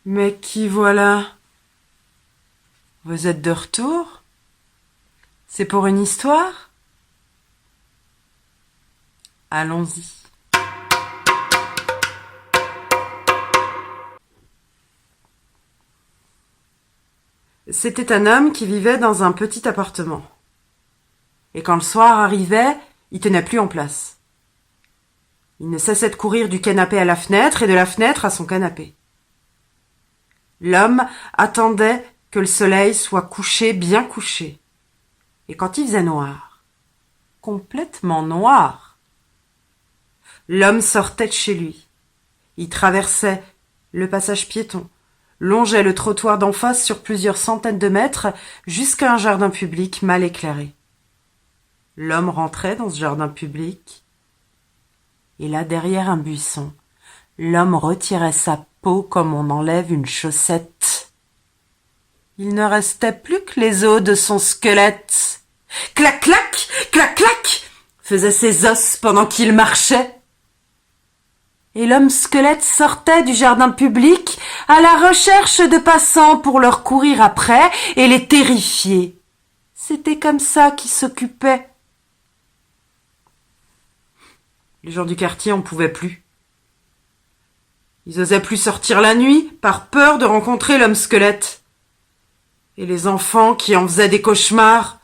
Mais qui voilà? Vous êtes de retour? C'est pour une histoire? Allons-y. C'était un homme qui vivait dans un petit appartement. Et quand le soir arrivait, il tenait plus en place. Il ne cessait de courir du canapé à la fenêtre et de la fenêtre à son canapé. L'homme attendait que le soleil soit couché, bien couché. Et quand il faisait noir, complètement noir, l'homme sortait de chez lui. Il traversait le passage piéton, longeait le trottoir d'en face sur plusieurs centaines de mètres jusqu'à un jardin public mal éclairé. L'homme rentrait dans ce jardin public, et là, derrière un buisson, l'homme retirait sa peau comme on enlève une chaussette. Il ne restait plus que les os de son squelette. Clac, clac, clac, clac, faisaient ses os pendant qu'il marchait. Et l'homme squelette sortait du jardin public à la recherche de passants pour leur courir après et les terrifier. C'était comme ça qu'il s'occupait. Les gens du quartier en pouvaient plus. Ils osaient plus sortir la nuit par peur de rencontrer l'homme squelette. Et les enfants qui en faisaient des cauchemars.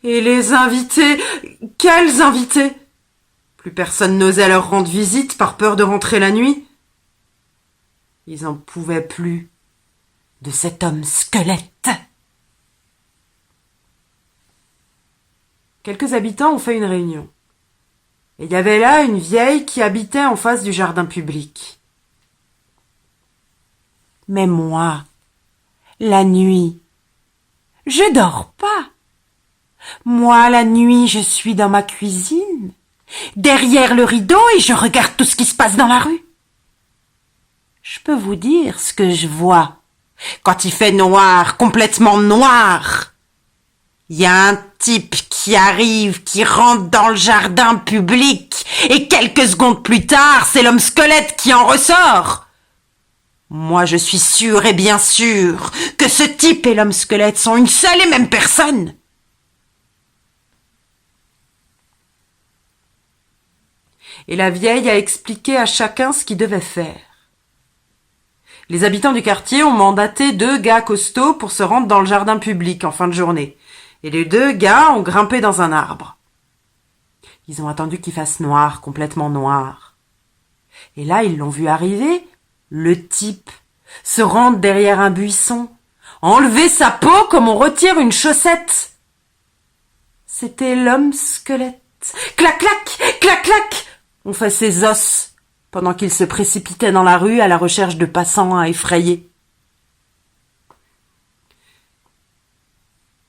Et les invités, quels invités? Plus personne n'osait leur rendre visite par peur de rentrer la nuit. Ils en pouvaient plus de cet homme squelette. Quelques habitants ont fait une réunion. Et il y avait là une vieille qui habitait en face du jardin public. Mais moi, la nuit, je dors pas. Moi, la nuit, je suis dans ma cuisine, derrière le rideau et je regarde tout ce qui se passe dans la rue. Je peux vous dire ce que je vois quand il fait noir, complètement noir. Il y a un type qui arrive, qui rentre dans le jardin public, et quelques secondes plus tard, c'est l'homme squelette qui en ressort. Moi, je suis sûre et bien sûre que ce type et l'homme squelette sont une seule et même personne. Et la vieille a expliqué à chacun ce qu'il devait faire. Les habitants du quartier ont mandaté 2 gars costauds pour se rendre dans le jardin public en fin de journée. Et les 2 gars ont grimpé dans un arbre. Ils ont attendu qu'il fasse noir, complètement noir. Et là, ils l'ont vu arriver, le type, se rendre derrière un buisson, enlever sa peau comme on retire une chaussette. C'était l'homme squelette. Clac, clac, clac, clac, on fait ses os, pendant qu'il se précipitait dans la rue à la recherche de passants à effrayer.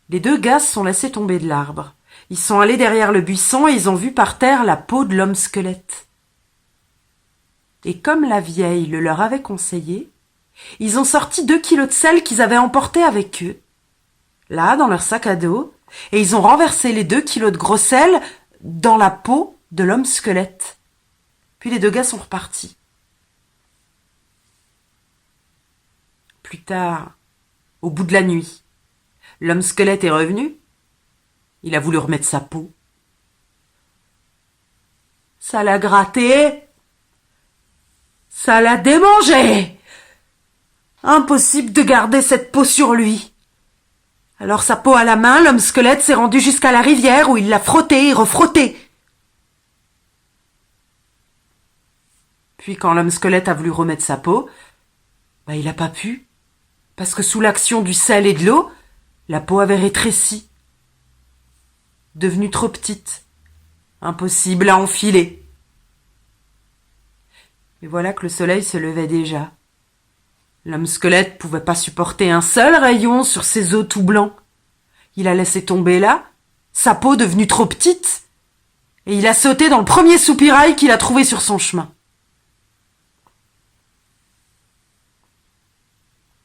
Les 2 gars se sont laissés tomber de l'arbre. Ils sont allés derrière le buisson et ils ont vu par terre la peau de l'homme squelette. Et comme la vieille le leur avait conseillé, ils ont sorti 2 kilos de sel qu'ils avaient emporté avec eux, là, dans leur sac à dos, et ils ont renversé les 2 kilos de gros sel dans la peau de l'homme squelette. Puis les 2 gars sont repartis. Plus tard, au bout de la nuit, l'homme squelette est revenu. Il a voulu remettre sa peau. Ça l'a gratté. Ça l'a démangé. Impossible de garder cette peau sur lui. Alors sa peau à la main, l'homme squelette s'est rendu jusqu'à la rivière où il l'a frotté et refrotté. Puis quand l'homme squelette a voulu remettre sa peau, il n'a pas pu. Parce que sous l'action du sel et de l'eau, la peau avait rétréci, devenue trop petite, impossible à enfiler. Et voilà que le soleil se levait déjà. L'homme squelette pouvait pas supporter un seul rayon sur ses os tout blancs. Il a laissé tomber là, sa peau devenue trop petite, et il a sauté dans le premier soupirail qu'il a trouvé sur son chemin.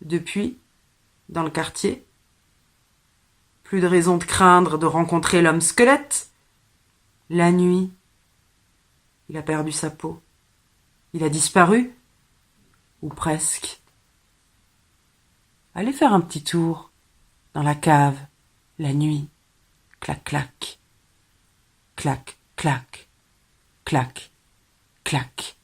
Depuis, dans le quartier, plus de raison de craindre de rencontrer l'homme squelette. La nuit, il a perdu sa peau. Il a disparu, ou presque. Allez faire un petit tour dans la cave, la nuit. Clac, clac, clac, clac, clac, clac.